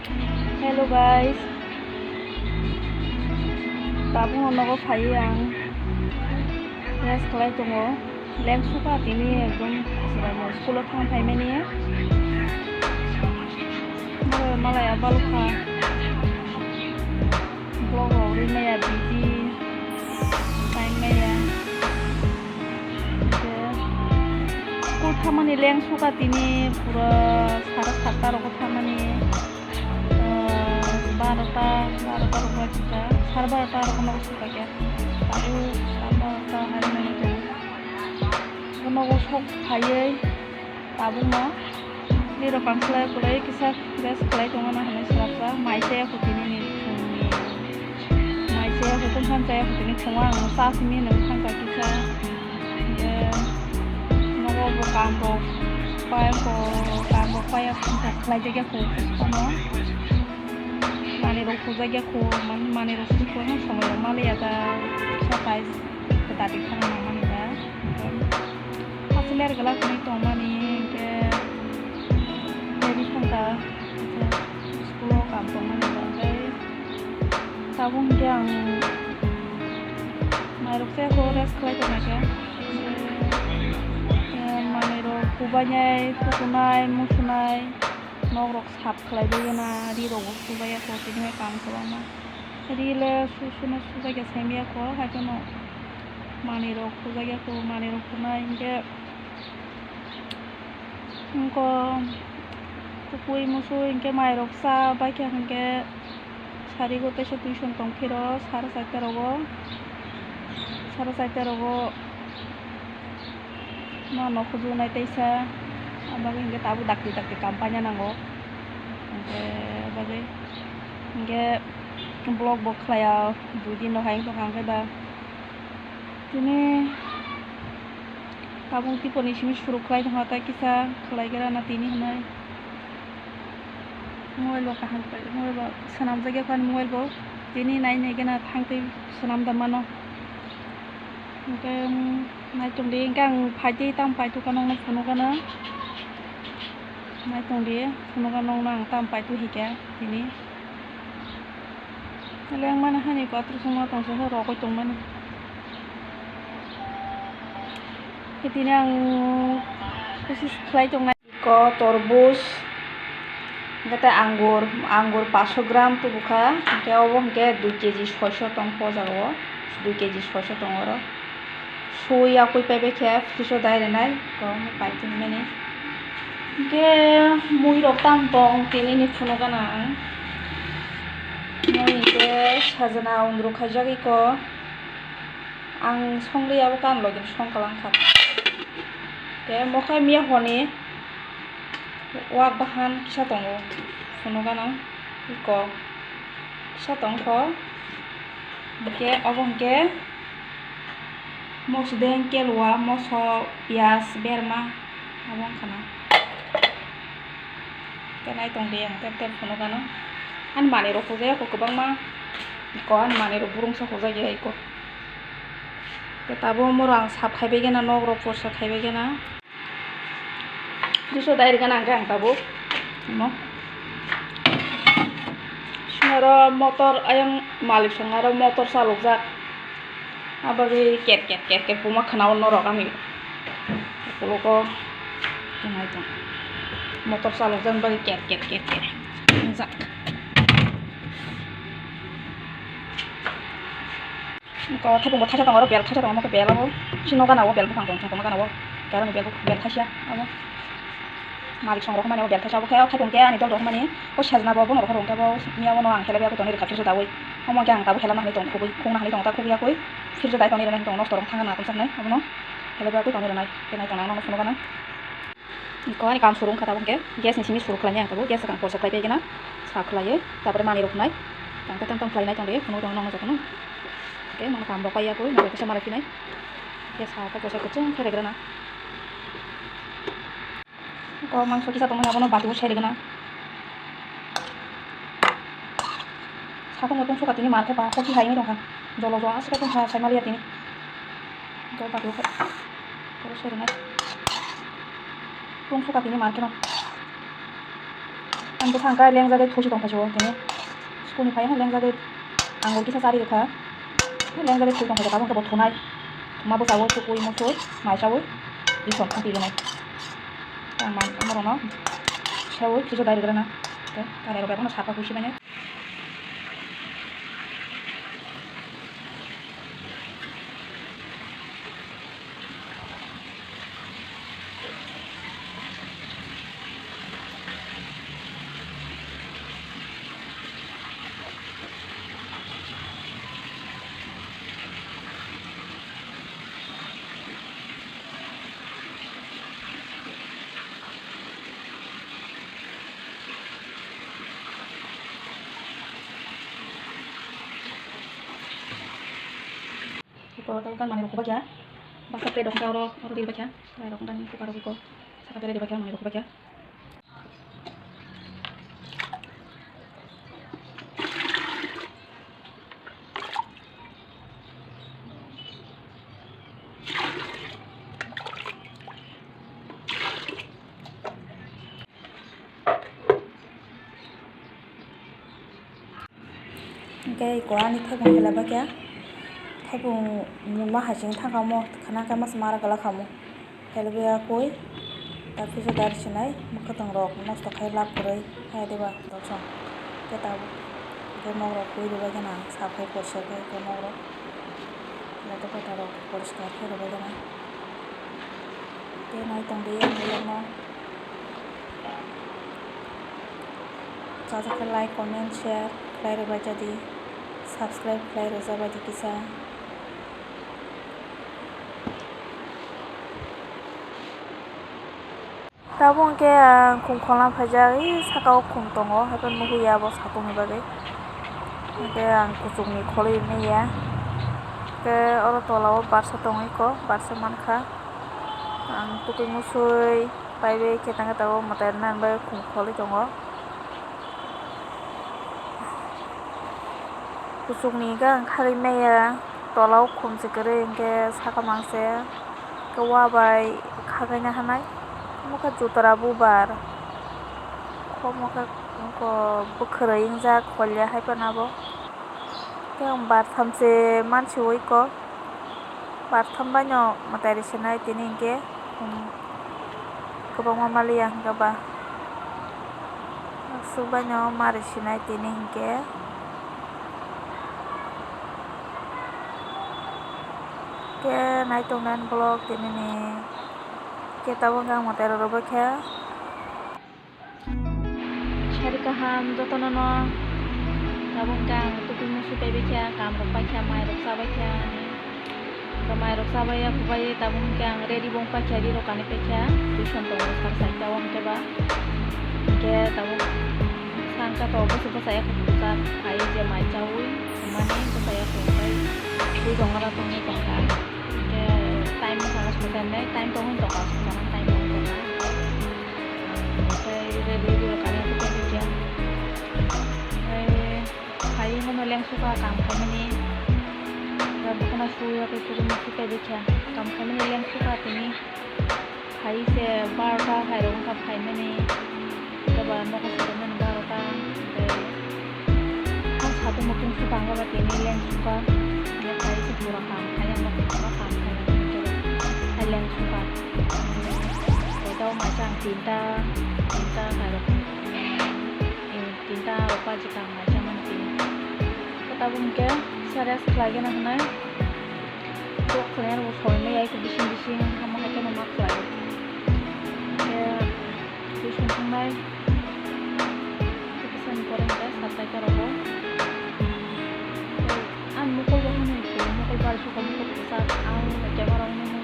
Hello guys, tabung onogo fayo ang rest kalai tongo. Lem suka tini ekdom sibanya school thang phai mani malaya baluka blog ori maya busy time maya school thamani lem suka tini pura sara satta roko thamani 12টা রকমের চিন্তা 12:30 রকমের বস্তু থাকে তাও 12:30 হারিয়ে নিতে কোনো সব খাইয়ে তাবো না লিরো পাংসলাই করে কিসা বেস খাই দङ না হনে সারাফা মাইসে হতিনি নি মাইসে হতন খানজাय হতিনি थङा आं सासिनि नों खानजा किसा नगो कामबो पाया खालाय जायगाखौ ono Manero kuzaga ko manero ko na sama Malaysia da surprise tadi kan mani da hasil gala kuni to mani ke dari kanta sekolah kampung mani da tabung yang manero saya ko res kelai kana ke manero kubanyai tukunai musunai नगरक साफ खालायबोयोना रिरगो सुबायाखौ बिदिनो काम खालामा relay सुसुनो सुजायगा सेमियाखौ हायजोनो मानिरो खुजायगाखौ मानिरो खुनाय इनके इनको कुकुई मुसु इनके माइरक सा बायख्या इनके सारि गतेसो टिउसन दंफिरो 4:30 no खुजुनाय तैसा abang inge tabu dakti kampanye nango bagai inge blog box laya budi no haing to hangke da ini tabung ti poni simi shuru klai to hata kisa klai gara na tini hanai mobile bo kahang pai mobile bo sanam jage kan mobile bo tini nai nei gena thangte sanam da mano inge nai tongdi ingkang phaji tam pai to kanong na phunu kana mai tong dia semoga nong nang tampai tu hika ini leng mana hani ko terus semua tong so ro ko tong mana ini yang khusus klai tong ko torbus kata anggur 500 gram tu buka ke obong ke 2 kg 600 tong po jago 2 kg 600 tong oro sui akui pebe ke fiso dai renai ko pai tu mene ke mui rok tampong tini ni phuno gana moi ke sajana undro khajagi ko ang songri abo kan login song kalang khat ke mokai mia honi wak bahan kisa tongo phuno gana iko kisa tongko ke obong ke mos den kelwa moso pias berma abong kana kenai tong dia tep phuno gano an mani ro khuje ko kobang ma ko an mani ro burung sa khuje ge ko te tabo morang sap khaibe gena nog ro porsa khaibe gena diso dair gana gang tabo no sunaro motor ayang malik sangaro motor saluk jak abagi ket puma khanao no ro kami pulo ko kenai tong motor salok dan bagi ket zak ko thapung ba thasa tang oro bel thasa tang mo ke bel abo sino kana wo bel phang tong tong kana wo karan bel thasa abo malik song rok mane wo bel thasa bo khayo thapung ke ani dol rok mane ko sajna bo no rok ke bo miya wo no ang khela ba ko toni ka fiso dawoi homo ke ang ta bo khela na ni tong khubui khong na ni tong ta khubi akoi fiso dai toni na tong no storong thanga na ko saknai abo no khela ba ko toni na kenai tong na no suno kana ko ani kam surung kata bongke gas ni sini suruh kelanya tabu gas akan porsa kelai pegena sa kelai tapre mani roknai tang tang kelai nai tong de kono nong jatno oke mang kam bokaya ko nang bisa mara kinai gas ha ka porsa keceng kere grana ko mang so kisa tong na bono batu shere gena sa tong tong suka tini marke pa ko ki hai ni tong kan jolo jo asika tong sa sai malia tini ko batu ko shere nai tong suka tini marke no आंबो सांगा लेंजागै थौसि दंखाजोबो दिनै स्कुलनिफ्राय लेंजागै आंबो किसा सारि रोखा लेंजागै थौसि दंखाजोबो गाबोन गोबाव थौनाय थुमाबो जावो सुकुइ मुसुइ माइसावै बिसम थांफिगोनाय आं मामरनाव सेवै फिजो दायरेग्राना दायरेग्रा बेखौनो साफा कुइसिबायनो Kalau kan mani baca, bahasa pre dong kalau orang di baca, saya dong dan buka buku, saya pre di baca mani baca. Cái quả này thay bằng là baca. Thaibu muma hajing thangamo khana kamas mara gala khamo helbia koi ta fiso dar chinai makatang rok nosto khai lap koroi hai deba dochong ke tabu ke mogro koi deba jana saphai porse ke mogro lato kota rok porskar ke deba jana ke nai tong dia nilamo jaja ke like comment share khai deba jadi subscribe khai roza badi kisa Tabung ke kung kolam pajari sakau kung tongo hapen muhu ya bos satu ni bagai ke ang kusung ni koli ni ya ke orang tolao barsa tongi ko barsa manka ang tuking musui paibe ke tanga tawo maternan ba kung koli tongo kusung ni ka khari me ya tolao kum sikere ke sakamangse ke wabai khaganya hanai muka jutara bubar ko muka ko bukhrai ingja kholya hai panabo ke bar thamse manchi oi ko bar thamba no matari sinai tini ke ko bang mamali yang gaba subanyo mari sinai tini ke nai tongnan blog tini ni kita bangga motor roba kya cari kaham joto nono tabung kang tuku musu pebe kya kam roba kya mai roksa ba kya mai roksa ba ya kubai tabung kang ready bong pa kya di rokane pe kya tuition to sar sai tawang ke ba ke tabung sangka to ba suba saya kusa ai je mai chawi mane to saya kubai kui dongara to ni tongka ke time sangat sebentar deh time to untuk sekarang time untuk saya dulu kali aku kerja hari ini yang suka kamu ini bukan aku yang itu masih kerja kamu ini yang suka ini hari saya baru hari orang kap hari ini coba nak sekarang baru kan satu mungkin suka nggak ini yang suka ya hari itu kurang kamu hanya mungkin suka kamu yang suka tahu macam tinta kalau tinta apa jika macam nanti kita mungkin serius lagi nanti tuh kalian usulnya ya itu bising kamu akan memakai lagi ya bising sampai pesan korang deh sampai ke robo an mukul bahan itu mukul baru suka mukul besar macam orang ini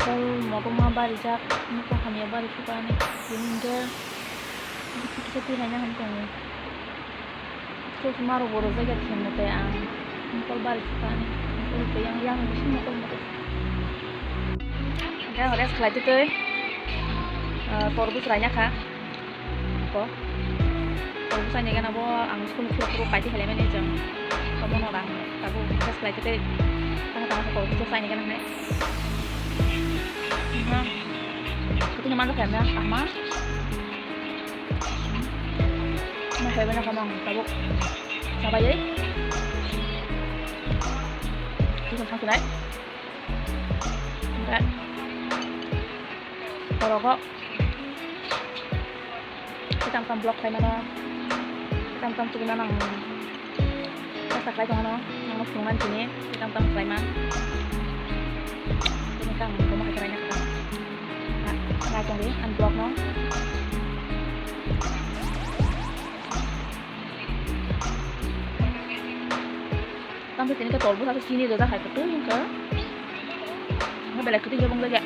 kalau mau rumah barijak muka kami baru suka nih sehingga kita hanya hanya terus maru baru saja sini teh muka baru suka nih muka yang bisa muka ya udah setelah itu torbus banyak kah kok torbus hanya kan abo angus pun suruh pasti halaman aja kamu orang tapi setelah itu tengah-tengah torbus hanya kan nih itu nyaman tuh kayaknya sama kayak banyak ngomong tabuk sabar ya itu sang sunai enggak kalau kok kita tam blok kayak mana kita tam tuh nang kita kayak mana nang sungan sini kita tam kayak mana ini kan rumah acaranya kan nah trong đi unblock nó Tapi ini ke tolbu satu sini udah kayak gitu yang ke nggak balik itu jabung lagi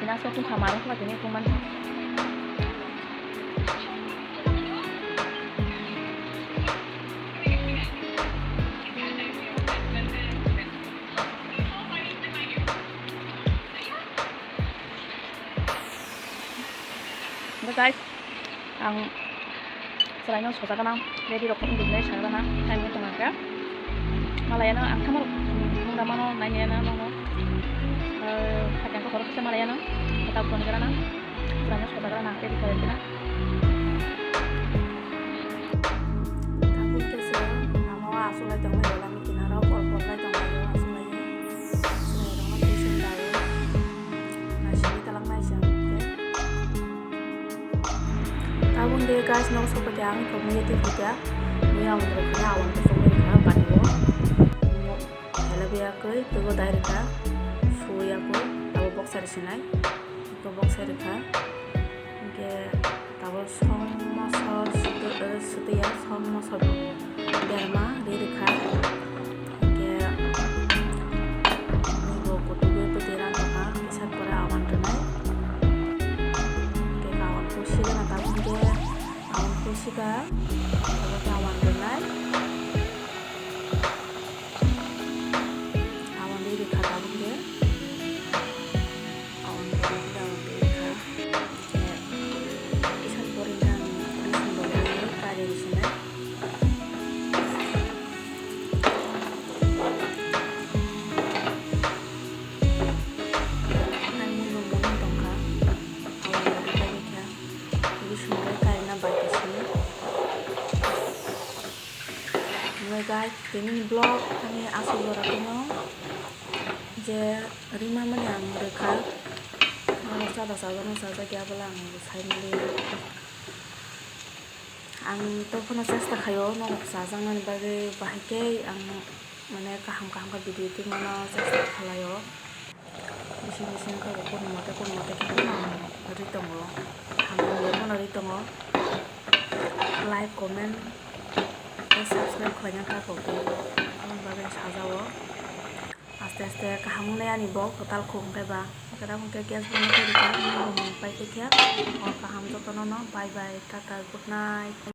ini asal tuh kamar lah ini cuman guys ang selain itu sudah kan ready dokter Indonesia sana time itu mereka Malayana ang kamar muna mano nanya na mano kacang ko harus Malayana atau pun negara na selain sudah kan ready karantina tapi kese nama asulai jang mai dalam kinara pol lai jang mai asulai dong tuition dayo nasi talang nasi Abang deh guys, nong seperti yang community juga, ini yang berikutnya awan kesumber kan, padiwo, lebih aku itu gue dari kan, suwi aku, tahu box dari sini, itu box dari kan, ke tahu sama setia sama derma dari kan, ke ini gue kutu gue itu tiran apa, bisa pada awan renai, ke kawan kursi dan tahu dia Kusika, kalau kawan denai, awan diri kata dia, awan diri kayak bisa berikan simbol ini kali di sini. Kan mundur dongkak, awan diri kayak jadi simbol karena bagus. Guys, ini blog kami asal berartinya je rima yang mereka kalau saja dia bilang saya milih ang to pun saya kayo no sasang nan bagi bahike ang mana kaham ka video itu mana saya kalayo mesin ka pun mate kita ari tongo hambo mo ari tongo like comment subscribe banyak aku bagai sajawo aste kahamu ne ani bo total khum keba kada mungkin kias punya cerita ini sampai kia kaham to tono bye bye tata good night